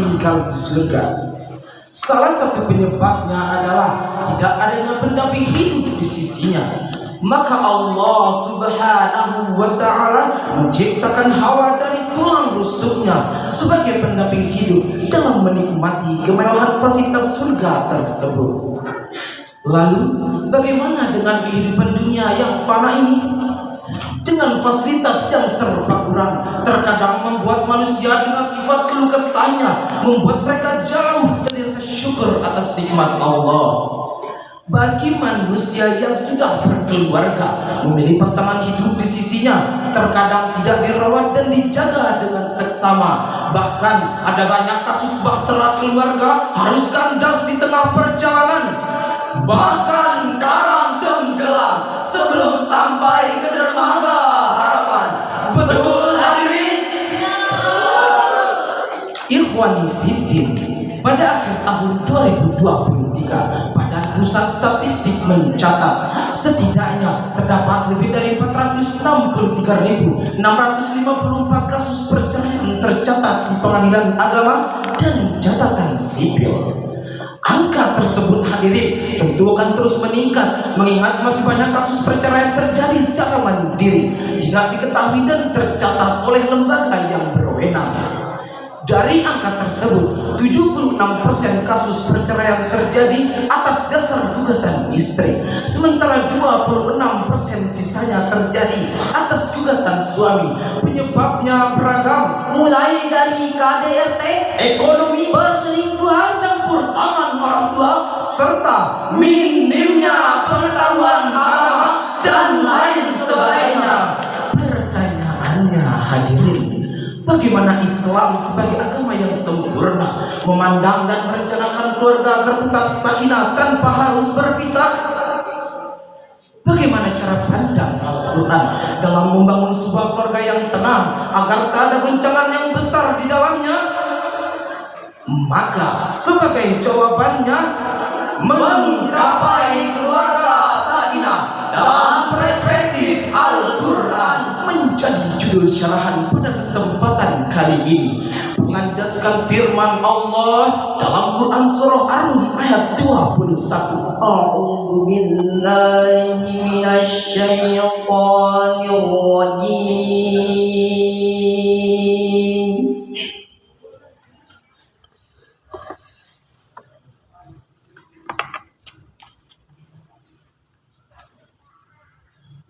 tinggal di surga. Salah satu penyebabnya adalah tidak adanya pendamping hidup di sisinya. Maka Allah Subhanahu wa ta'ala menciptakan Hawa dari tulang rusuknya sebagai pendamping hidup dalam menikmati kemewahan fasilitas surga tersebut. Lalu bagaimana dengan kehidupan dunia yang fana ini? Dengan fasilitas yang serba kurang, terkadang membuat manusia dengan sifat keluh kesahnya membuat mereka jauh dari rasa syukur atas nikmat Allah. Bagi manusia yang sudah berkeluarga, memilih pasangan hidup di sisinya terkadang tidak dirawat dan dijaga dengan seksama. Bahkan ada banyak kasus bahtera keluarga harus kandas di tengah perjalanan. Bahkan karang tenggelam sebelum sampai ke dermaga harapan. Betul hadirin? Ikhwani fiddin, pada akhir tahun 2023 Badan Pusat Statistik mencatat setidaknya terdapat lebih dari 463.654 kasus perceraian tercatat di pengadilan agama dan catatan sipil. Angka tersebut hadirin tentu akan terus meningkat mengingat masih banyak kasus perceraian terjadi secara mandiri, tidak diketahui dan tercatat oleh lembaga yang berwenang. Dari angka tersebut, 76% kasus perceraian terjadi atas dasar gugatan istri, sementara 26% sisanya terjadi atas gugatan suami. Penyebabnya beragam, mulai dari KDRT, ekonomi, perselingkuhan, campur tangan orang tua, serta minimnya pengetahuan agama dan lain sebagainya. Pertanyaannya hadirin, bagaimana Islam sebagai agama yang sempurna memandang dan merencanakan keluarga agar tetap sakinah tanpa harus berpisah? Bagaimana cara pandang Al-Quran dalam membangun sebuah keluarga yang tenang agar tak ada guncangan yang besar di dalamnya? Maka sebagai jawabannya, menggapai keluarga sakinah dalam perspektif Al-Quran menjadi judul syarahan pada kesempatan kali ini, berlandaskan firman Allah dalam Quran surah Ar-Rum ayat 21. A'udzu billahi minasy syaithanir rajim.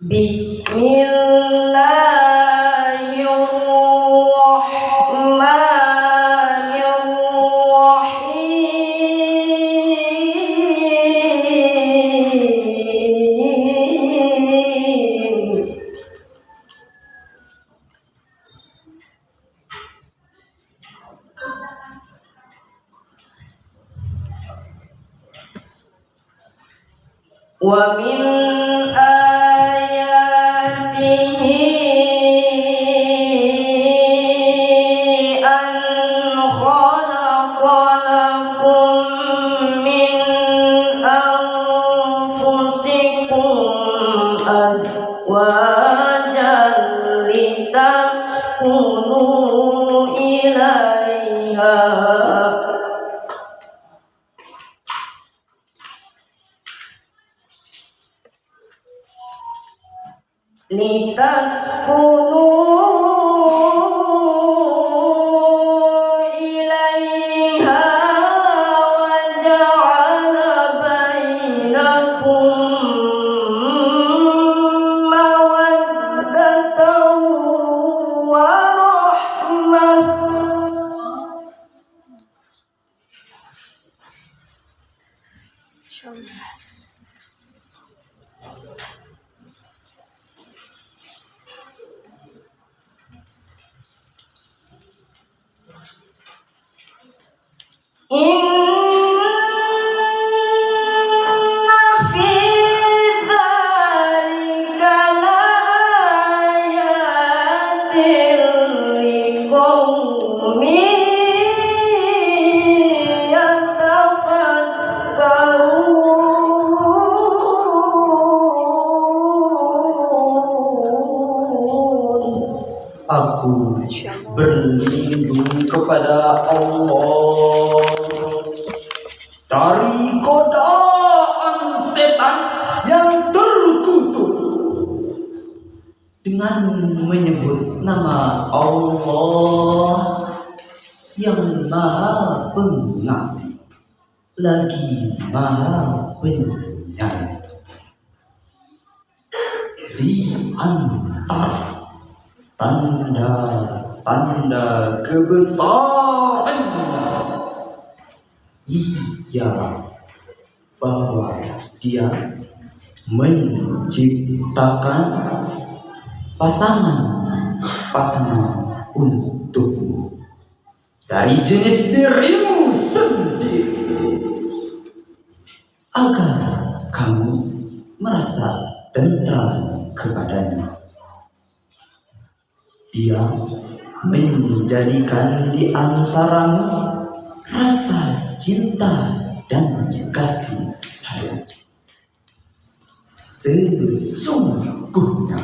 Bismillahirrahmanirrahim. Wa min azwajan litaskunu ilaiha wa ja'ala bainakum mawaddatan wa rahmah. Aku berlindung kepada Allah yang maha pengasih lagi maha penyayang. Di antara tanda-tanda kebesarannya ialah bahwa dia menciptakan pasangan untukmu dari jenis dirimu sendiri agar kamu merasa tentram kepadanya. Dia menjadikan di antaramu rasa cinta dan kasih sayang. Sesungguhnya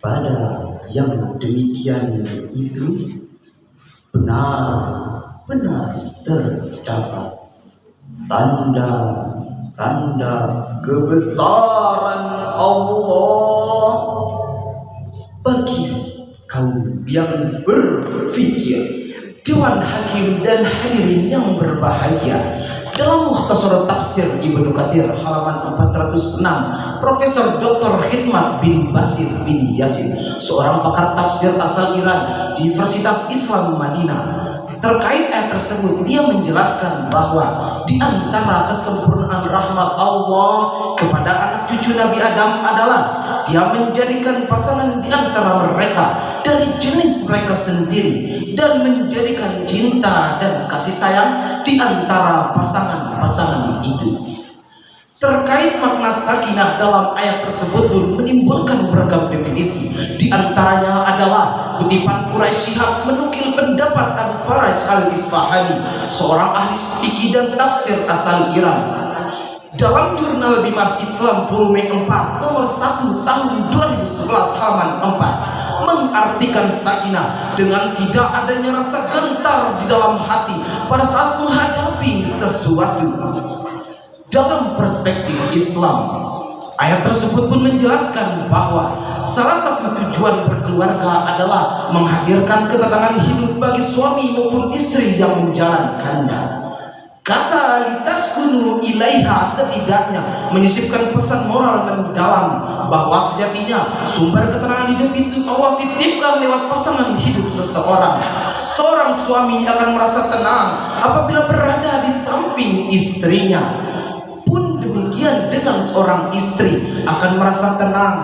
pada yang demikian itu benar-benar terdapat tanda-tanda kebesaran Allah bagi kaum yang berpikir. Dewan Hakim dan hadirin yang berbahagia, dalam Mukhtasar Tafsir Ibnu Katsir halaman 406, Profesor Dr. Khidmat bin Basir bin Yasin, seorang pakar tafsir asal Iran di Universitas Islam Madinah, terkait ayat tersebut dia menjelaskan bahwa di antara kesempurnaan rahmat Allah kepada anak cucu Nabi Adam adalah dia menjadikan pasangan di antara mereka dari jenis mereka sendiri dan menjadikan cinta dan kasih sayang di antara pasangan-pasangan itu. Terkait makna sakinah dalam ayat tersebut pun menimbulkan beragam definisi. Di antaranya adalah kutipan Quraisy Shihab menukil pendapat Abu Faraj al-Isfahani, seorang ahli fikih dan tafsir asal Iran. Dalam jurnal Bimas Islam volume 4 nomor 1 tahun 2011 halaman 4 mengartikan sakinah dengan tidak adanya rasa gentar di dalam hati pada saat menghadapi sesuatu. Dalam perspektif Islam, ayat tersebut pun menjelaskan bahwa salah satu tujuan berkeluarga adalah menghadirkan ketenangan hidup bagi suami maupun istri yang menjalankannya. Kata litaskunu ilaiha setidaknya menyisipkan pesan moral mendalam bahwa sejatinya sumber ketenangan hidup itu Allah titipkan lewat pasangan hidup seseorang. Seorang suami akan merasa tenang apabila berada di samping istrinya. Pun demikian dengan seorang istri akan merasa tenang,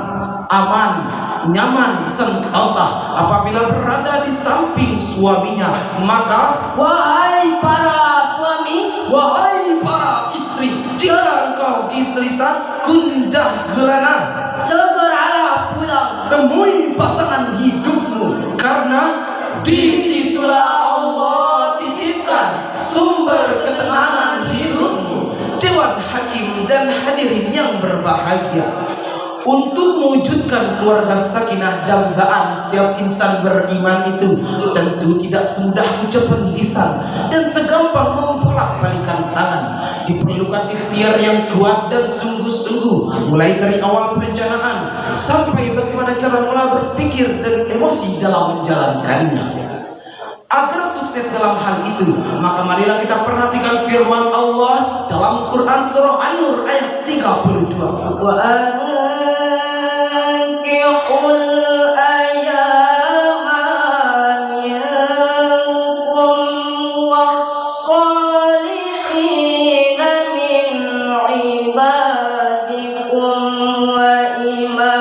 aman, nyaman, sentosa apabila berada di samping suaminya. Maka Wahai para suami, wahai para istri, jika engkau gelisah, gundah gulana, segeralah pulang. temui pasangan hidupmu, karena disitulah Allah titipkan sumber ketenangan hidupmu. Dewan Hakim dan hadirin yang berbahagia, untuk mewujudkan keluarga sakinah dambaan setiap insan beriman itu tentu tidak semudah ucapan lisan dan segampang membolak-balikan tangan. Diperlukan ikhtiar yang kuat dan sungguh-sungguh, mulai dari awal perencanaan sampai bagaimana cara mula berpikir dan emosi dalam menjalankannya. Agar sukses dalam hal itu, maka marilah kita perhatikan firman Allah dalam Quran surah An-Nur ayat 32. Wa ankihul ayama minkum was-salihina min ibadikum wa imaikum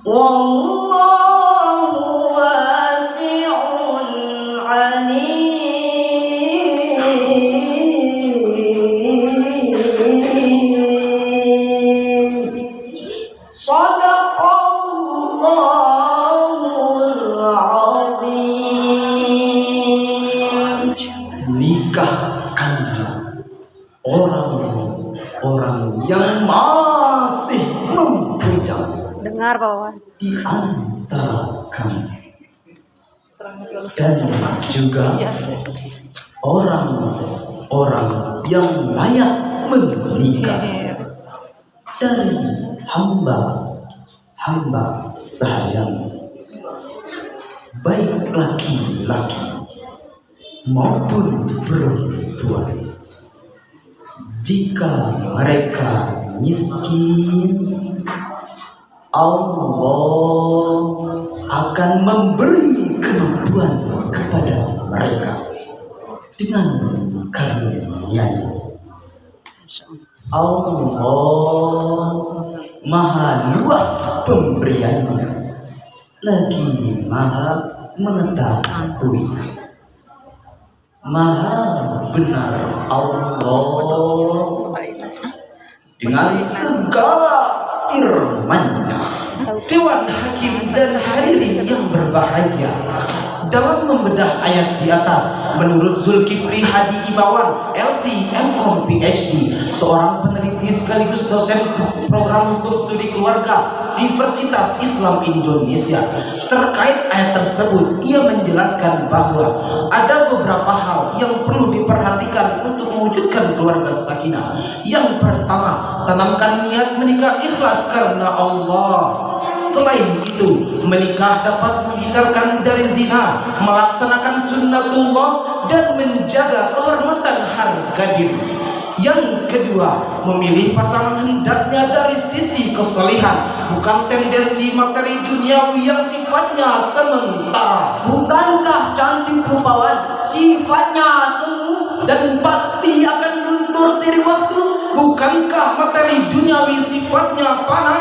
Wallahu wasi'un alim. orang-orang yang masih membujang Dengar bawah. di antara kami, dan juga orang-orang yang layak menikah dari hamba sayang, baik laki-laki maupun perempuan. Jika mereka miskin, Allah akan memberi kemampuan kepada mereka dengan karunia-Nya. Allah maha luas pemberiannya, lagi maha mengetahui. Maha benar Allah dengan segala firman-Nya. Dewan Hakim dan hadirin yang berbahagia, dalam membedah ayat di atas, menurut Zulkifli Hadi Imawan, LC, MCom, PhD, seorang peneliti sekaligus dosen program hukum studi keluarga Universitas Islam Indonesia, terkait ayat tersebut, ia menjelaskan bahwa ada beberapa hal yang perlu diperhatikan untuk mewujudkan keluarga sakinah. Yang pertama, tanamkan niat menikah ikhlas karena Allah. Selain itu, menikah dapat menghindarkan dari zina, melaksanakan sunnatullah, dan menjaga kehormatan harga diri. Yang kedua, memilih pasangan hendaknya dari sisi kesalehan, bukan tendensi materi duniawi yang sifatnya sementara. Bukankah cantik rupawan sifatnya semu Dan pasti akan luntur seiring waktu. Bukankah materi duniawi sifatnya fana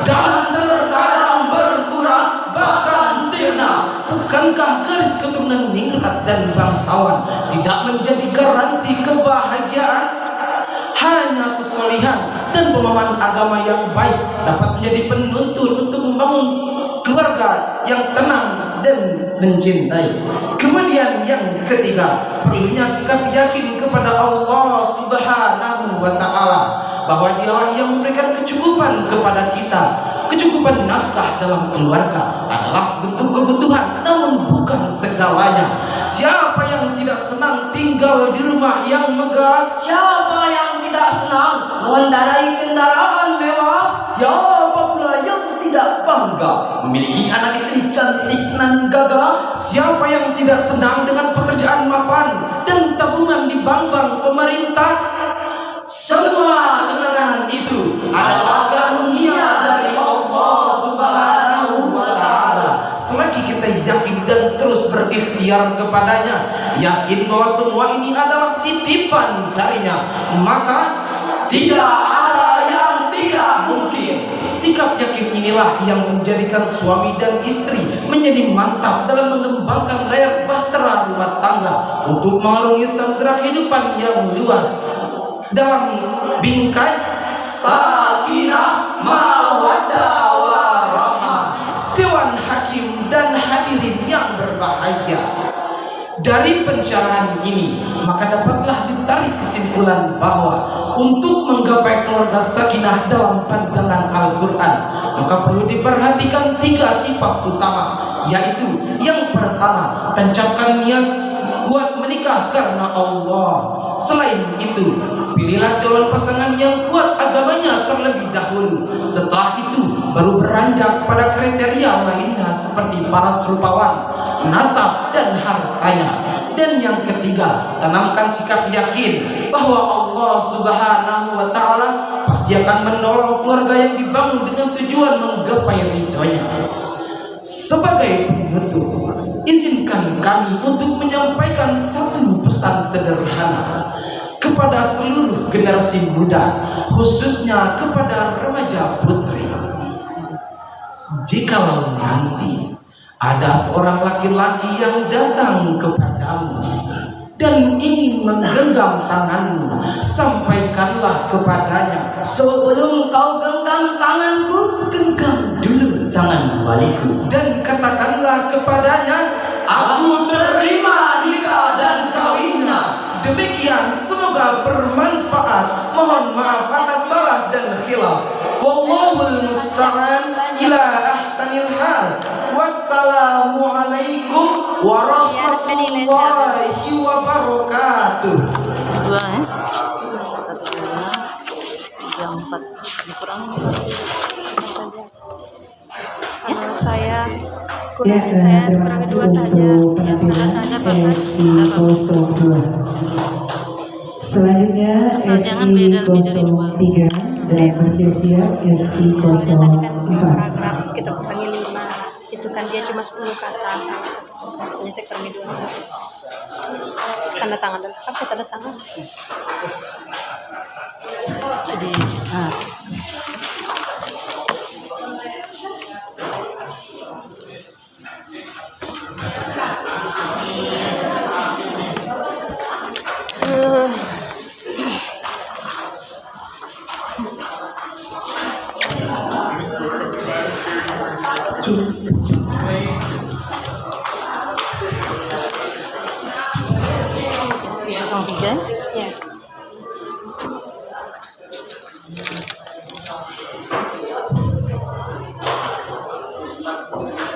dan terkadang berkurang bahkan sirna? Bukankah garis keturunan ningrat dan bangsawan tidak menjadi garansi kebahagiaan? Hanya kesolihan dan pemahaman agama yang baik dapat menjadi penuntun untuk membangun keluarga yang tenang dan mencintai. Kemudian yang ketiga, perlunya sikap yakin kepada Allah Subhanahu wa Ta'ala, bahwa Dialah yang memberikan kecukupan kepada kita. Kecukupan nafkah dalam keluarga adalah sebentuk kebutuhan, namun bukan segalanya. Siapa yang tidak senang tinggal di rumah yang megah? Siapa yang tidak senang mengendarai kendaraan mewah? Siapa pula yang tidak bangga memiliki anak istri cantik nan gagah? Siapa yang tidak senang dengan pekerjaan mapan dan tabungan di bank-bank pemerintah? Semua kesenangan itu adalah karunia dari Allah Subhanahu wa Ta'ala. Selagi kita yakin dan terus berikhtiar kepadanya, yakin bahwa semua ini adalah titipan darinya, maka tidak ada yang tidak mungkin. Sikap yakin inilah yang menjadikan suami dan istri menjadi mantap dalam mengembangkan layar bahtera rumah tangga untuk mengarungi samudera kehidupan yang luas dalam bingkai sakinah mawaddah warahmah. Dewan Hakim dan hadirin yang berbahagia, dari pencerahan ini maka dapatlah ditarik kesimpulan bahwa untuk menggapai keluarga sakinah dalam pandangan Al-Quran, maka perlu diperhatikan 3 sifat utama, yaitu yang pertama, tancapkan niat kuat menikah karena Allah. Selain itu, pilihlah calon pasangan yang kuat agamanya terlebih dahulu. Setelah itu baru beranjak pada kriteria lainnya seperti paras rupawan, nasab, dan hartanya. Dan yang ketiga, tanamkan sikap yakin bahwa Allah Subhanahu wa Ta'ala pasti akan menolong keluarga yang dibangun dengan tujuan menggapai ridhonya. Sebagai penutup, izinkan kami untuk menyampaikan satu pesan sederhana kepada seluruh generasi muda, khususnya kepada remaja putri. Jikalau nanti ada seorang laki-laki yang datang kepadamu dan ingin menggenggam tanganmu, sampaikanlah kepadanya, Sebelum kau genggam tanganku, genggam dulu tangan waliku, dan katakanlah kepadanya, aku terima nikah dan kawinnya. Demikian, semoga bermanfaat. warahmatullahi wabarakatuh. Dua ya. Satu dua. Tiga empat. Dikurang kalau saya kurangi dua saja. Ya, tanda-tanda Bapak. Selanjutnya Asal jangan beda lebih dari dua. SI03 dan bersiap-siap Soalnya tadi kan SI04. paragraf kita kurangi 5, itu kan dia cuma 10 kata, hanya saya kurangi 2 saja. Tanda tangan dulu, kan saya tanda tangan. Jadi, SI03